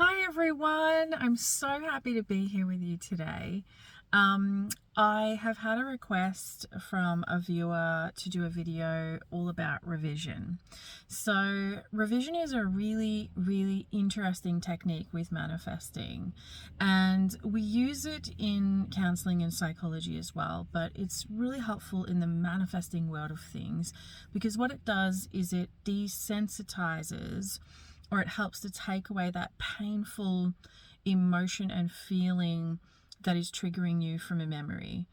Hi everyone, I'm so happy to be here with you today. I have had a request from a viewer to do a video all about revision. So revision is a really interesting technique with manifesting, and we use it in counseling and psychology as well, but it's really helpful in the manifesting world of things because what it does is it desensitizes, or it helps to take away that painful emotion and feeling that is triggering you from a memory.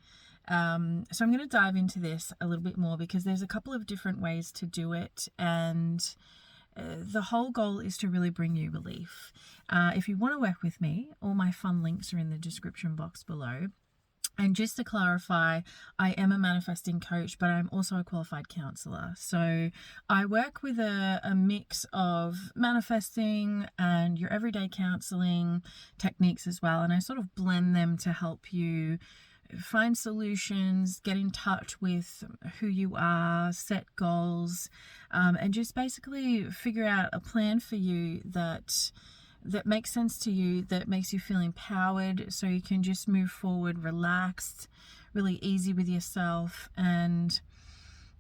So I'm going to dive into this a little bit more because there's a couple of different ways to do it, and the whole goal is to really bring you relief. If you want to work with me, all my fun links are in the description box below. And just to clarify, I am a manifesting coach, but I'm also a qualified counselor. So I work with a mix of manifesting and your everyday counseling techniques as well. And I sort of blend them to help you find solutions, get in touch with who you are, set goals, and just basically figure out a plan for you that makes sense to you, that makes you feel empowered, so you can just move forward relaxed, really easy with yourself, and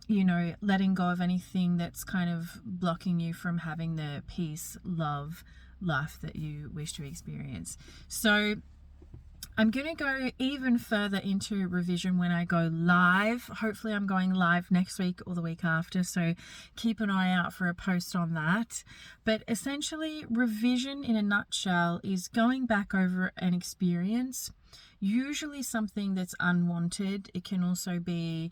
letting go of anything that's kind of blocking you from having the peace, love, life that you wish to experience. So I'm going to go even further into revision when I go live. Hopefully I'm going live next week or the week after, so keep an eye out for a post on that. But essentially, revision in a nutshell is going back over an experience, usually something that's unwanted. It can also be,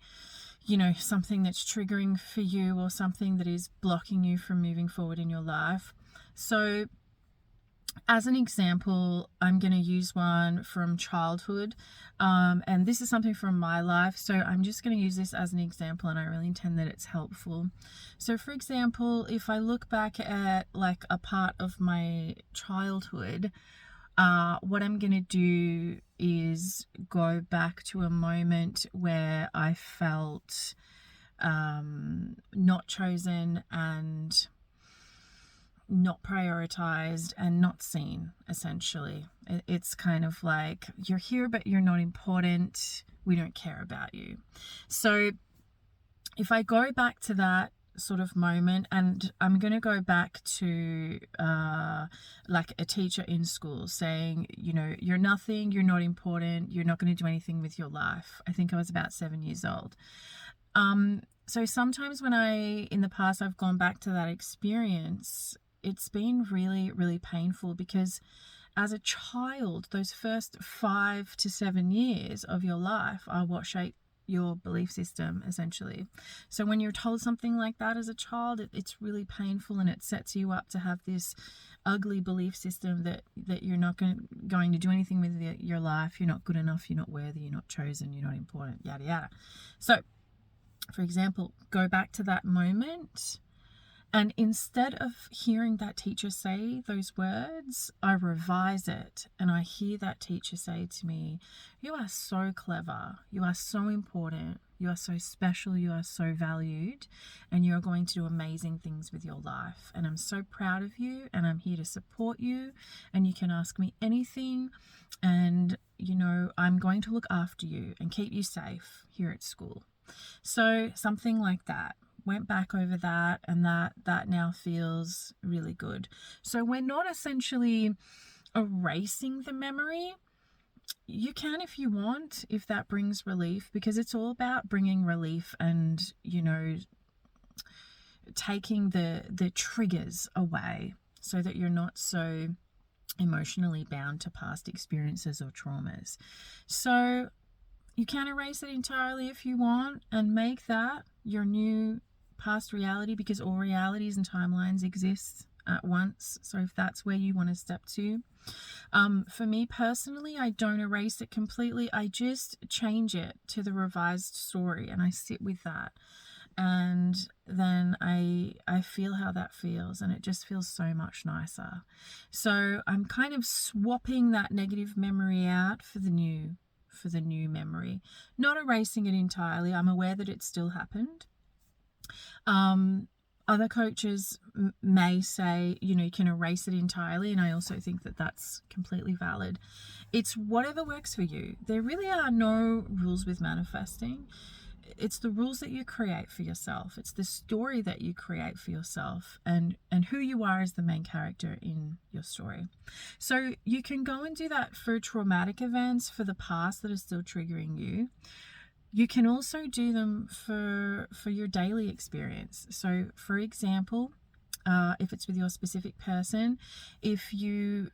something that's triggering for you or something that is blocking you from moving forward in your life. So as an example, I'm going to use one from childhood, and this is something from my life, so I'm just going to use this as an example, and I really intend that it's helpful. So for example, if I look back at like a part of my childhood, what I'm going to do is go back to a moment where I felt not chosen and not prioritized and not seen. Essentially, it's kind of like, you're here but you're not important, we don't care about you. So if I go back to that sort of moment, and I'm going to go back to like a teacher in school saying, you're nothing, you're not important, you're not going to do anything with your life. I think I was about 7 years old. So sometimes when in the past, I've gone back to that experience, it's been really painful, because as a child, those first 5 to 7 years of your life are what shape your belief system, essentially. So when you're told something like that as a child, it's really painful, and it sets you up to have this ugly belief system that you're not going to do anything with your life, you're not good enough, you're not worthy, you're not chosen, you're not important, yada yada. So for example, go back to that moment, and instead of hearing that teacher say those words, I revise it, and I hear that teacher say to me, you are so clever, you are so important, you are so special, you are so valued, and you're going to do amazing things with your life. And I'm so proud of you, and I'm here to support you, and you can ask me anything, and I'm going to look after you and keep you safe here at school. So something like that. Went back over that, and that now feels really good. So we're not essentially erasing the memory. You can if you want, if that brings relief, because it's all about bringing relief and taking the triggers away so that you're not so emotionally bound to past experiences or traumas. So you can erase it entirely if you want and make that your new past reality, because all realities and timelines exist at once. So if that's where you want to step to, for me personally, I don't erase it completely. I just change it to the revised story, and I sit with that, and then I feel how that feels, and it just feels so much nicer. So I'm kind of swapping that negative memory out for the new memory, not erasing it entirely. I'm aware that it still happened. Other coaches may say, you know, you can erase it entirely. And I also think that that's completely valid. It's whatever works for you. There really are no rules with manifesting. It's the rules that you create for yourself. It's the story that you create for yourself, and who you are as the main character in your story. So you can go and do that for traumatic events, for the past that are still triggering you. You can also do them for your daily experience. So for example, if it's with your specific person, if you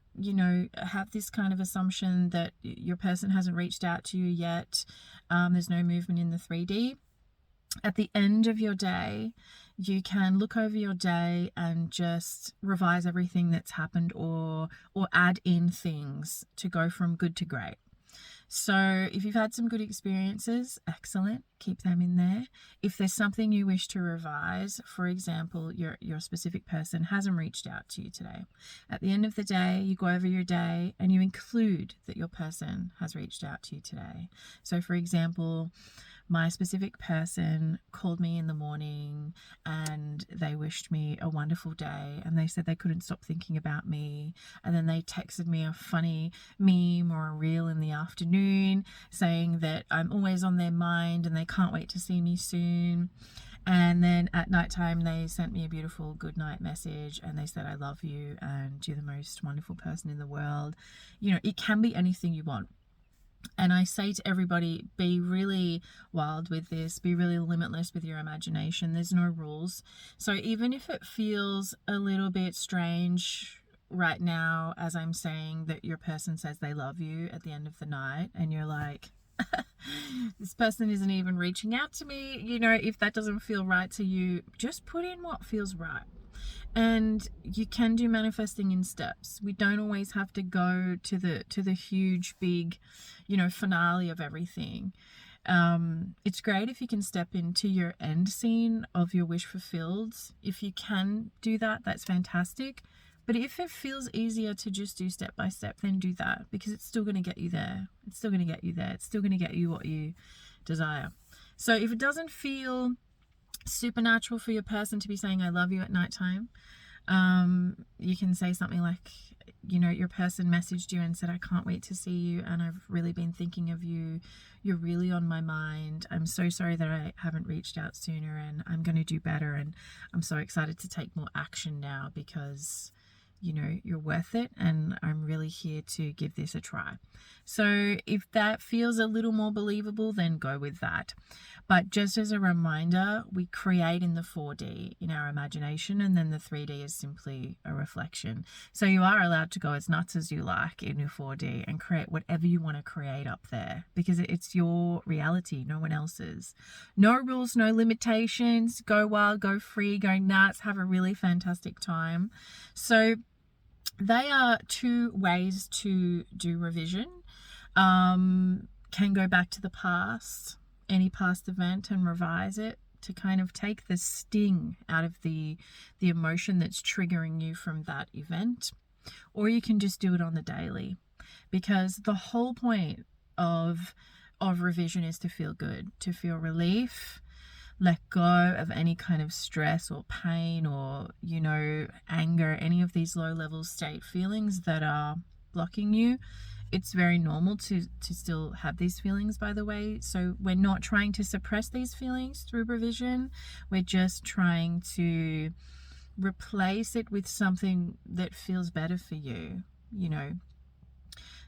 have this kind of assumption that your person hasn't reached out to you yet, there's no movement in the 3D, at the end of your day, you can look over your day and just revise everything that's happened, or add in things to go from good to great. So if you've had some good experiences, excellent, keep them in there. If there's something you wish to revise, for example, your specific person hasn't reached out to you today, at the end of the day, you go over your day and you include that your person has reached out to you today. So for example, my specific person called me in the morning and they wished me a wonderful day, and they said they couldn't stop thinking about me, and then they texted me a funny meme or a reel in the afternoon saying that I'm always on their mind and they can't wait to see me soon. And then at nighttime, they sent me a beautiful good night message and they said, I love you and you're the most wonderful person in the world. You know, it can be anything you want. And I say to everybody, be really wild with this, be really limitless with your imagination. There's no rules. So even if it feels a little bit strange right now, as I'm saying that your person says they love you at the end of the night, and you're like, this person isn't even reaching out to me, you know, if that doesn't feel right to you, just put in what feels right. And you can do manifesting in steps. We don't always have to go to the huge big, you know, finale of everything. It's great if you can step into your end scene of your wish fulfilled. If you can do that, that's fantastic. But if it feels easier to just do step by step, then do that, because it's still going to get you there. It's still going to get you there. It's still going to get you what you desire. So if it doesn't feel supernatural for your person to be saying I love you at nighttime, you can say something like, you know, your person messaged you and said, I can't wait to see you and I've really been thinking of you. You're really on my mind. I'm so sorry that I haven't reached out sooner, and I'm going to do better, and I'm so excited to take more action now because, you know, you're worth it and I'm really here to give this a try. So if that feels a little more believable, then go with that. But just as a reminder, we create in the 4D in our imagination, and then the 3D is simply a reflection. So you are allowed to go as nuts as you like in your 4D and create whatever you want to create up there, because it's your reality, no one else's. No rules, no limitations. Go wild, go free, go nuts, have a really fantastic time. So they are two ways to do revision. Can go back to the past, any past event, and revise it to kind of take the sting out of the emotion that's triggering you from that event. Or you can just do it on the daily, because the whole point of revision is to feel good, to feel relief, let go of any kind of stress or pain or, you know, anger, any of these low level state feelings that are blocking you. It's very normal to still have these feelings, by the way. So we're not trying to suppress these feelings through revision. We're just trying to replace it with something that feels better for you, you know.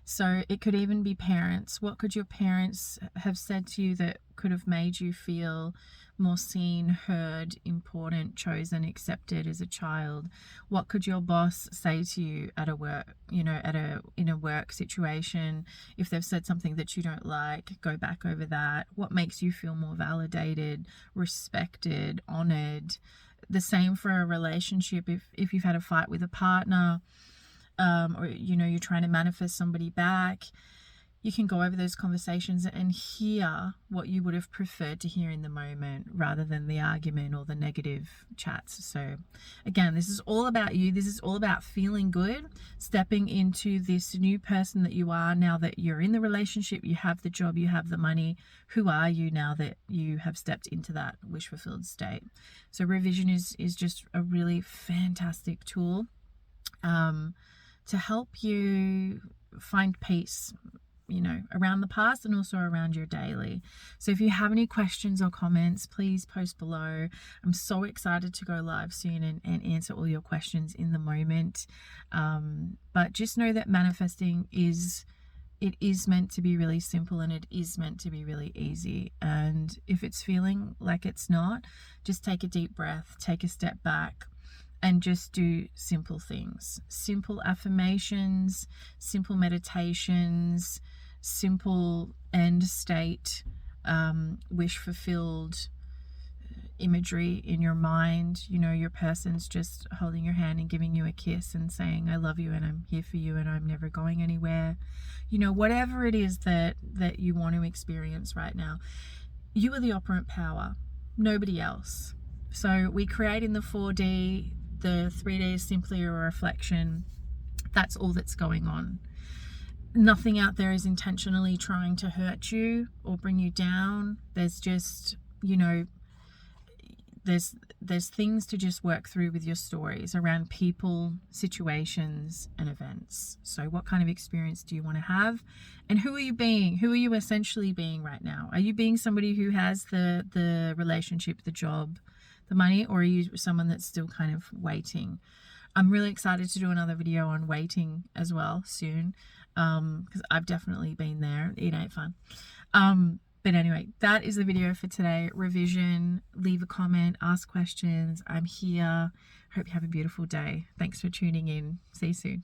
So it could even be parents. What could your parents have said to you that could have made you feel more seen, heard, important, chosen, accepted as a child? What could your boss say to you at a work, you know, in a work situation? If they've said something that you don't like, go back over that. What makes you feel more validated, respected, honored? The same for a relationship. If you've had a fight with a partner, or, you know, you're trying to manifest somebody back, you can go over those conversations and hear what you would have preferred to hear in the moment rather than the argument or the negative chats. So again, this is all about you. This is all about feeling good, stepping into this new person that you are now that you're in the relationship, you have the job, you have the money. Who are you now that you have stepped into that wish fulfilled state? So revision is just a really fantastic tool to help you find peace, you know, around the past and also around your daily. So if you have any questions or comments, please post below. I'm so excited to go live soon and answer all your questions in the moment. But just know that manifesting is meant to be really simple, and it is meant to be really easy. And if it's feeling like it's not, just take a deep breath, take a step back, and just do simple things, simple affirmations, simple meditations, simple end state, wish fulfilled imagery in your mind. You know, your person's just holding your hand and giving you a kiss and saying, I love you and I'm here for you and I'm never going anywhere. You know, whatever it is that you want to experience right now, you are the operant power, nobody else. So we create in the 4D, the 3D is simply a reflection. That's all that's going on. Nothing out there is intentionally trying to hurt you or bring you down. There's just, you know, there's things to just work through with your stories around people, situations, and events. So what kind of experience do you want to have? And who are you being? Who are you essentially being right now? Are you being somebody who has the relationship, the job, the money, or are you someone that's still kind of waiting? I'm really excited to do another video on waiting as well soon, because I've definitely been there. It ain't fun. But anyway, that is the video for today. Revision, leave a comment, ask questions. I'm here. Hope you have a beautiful day. Thanks for tuning in. See you soon.